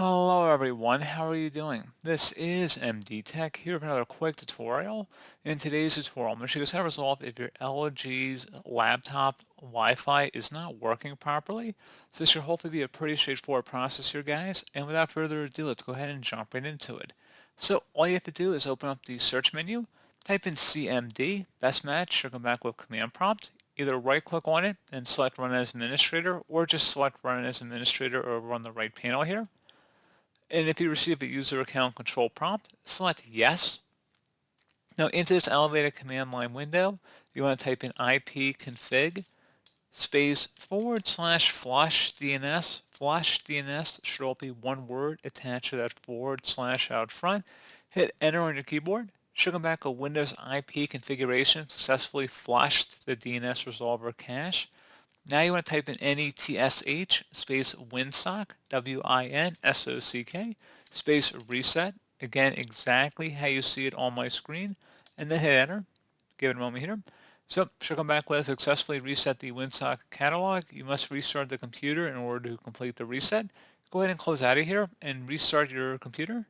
Hello everyone, how are you doing? This is MD Tech here with another quick tutorial. In today's tutorial, I'm going to show you how to resolve if your LG's laptop Wi-Fi is not working properly. So this should hopefully be a pretty straightforward process here, guys. And without further ado, let's go ahead and jump right into it. So all you have to do is open up the search menu, type in CMD, best match, or come back with command prompt. Either right click on it and select run as administrator, or just select run as administrator over on the right panel here. And if you receive a user account control prompt, select yes. Now into this elevated command line window, you want to type in ipconfig space /flush DNS. Flush DNS should all be one word attached to that / out front. Hit enter on your keyboard. Should come back a Windows IP configuration successfully flushed the DNS resolver cache. Now you want to type in netsh space winsock, WINSOCK, space reset. Again, exactly how you see it on my screen. And then hit enter. Give it a moment here. So, she'll come back with successfully reset the winsock catalog. You must restart the computer in order to complete the reset. Go ahead and close out of here and restart your computer.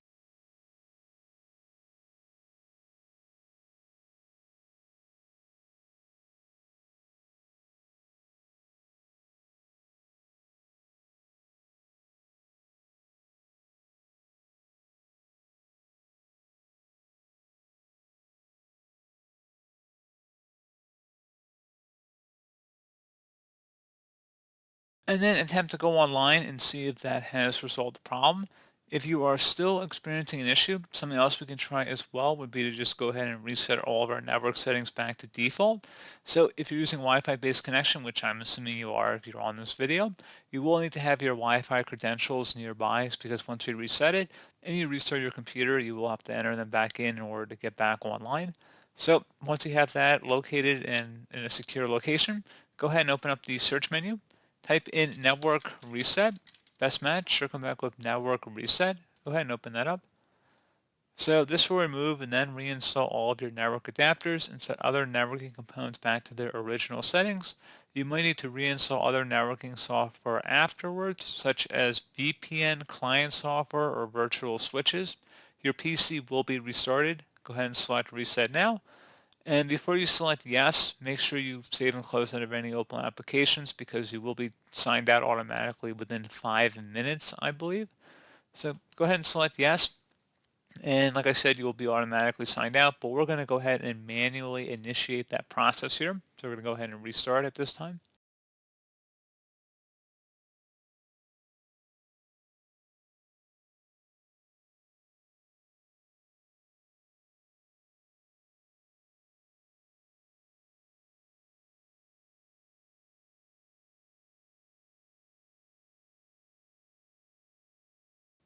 And then attempt to go online and see if that has resolved the problem. If you are still experiencing an issue, something else we can try as well would be to just go ahead and reset all of our network settings back to default. So if you're using Wi-Fi based connection, which I'm assuming you are if you're on this video, you will need to have your Wi-Fi credentials nearby because once you reset it and you restart your computer, you will have to enter them back in order to get back online. So once you have that located in a secure location, go ahead and open up the search menu. Type in network reset, best match, should come back with network reset. Go ahead and open that up. So this will remove and then reinstall all of your network adapters and set other networking components back to their original settings. You might need to reinstall other networking software afterwards, such as VPN client software or virtual switches. Your PC will be restarted. Go ahead and select reset now. And before you select yes, make sure you save and close out of any open applications because you will be signed out automatically within 5 minutes, I believe. So go ahead and select yes. And like I said, you will be automatically signed out, but we're going to go ahead and manually initiate that process here. So we're going to go ahead and restart at this time.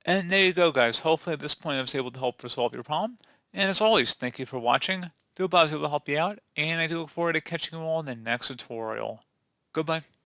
And there you go, guys. Hopefully at this point I was able to help resolve your problem. And as always, thank you for watching. Do hope I was able to help you out, and I do look forward to catching you all in the next tutorial. Goodbye.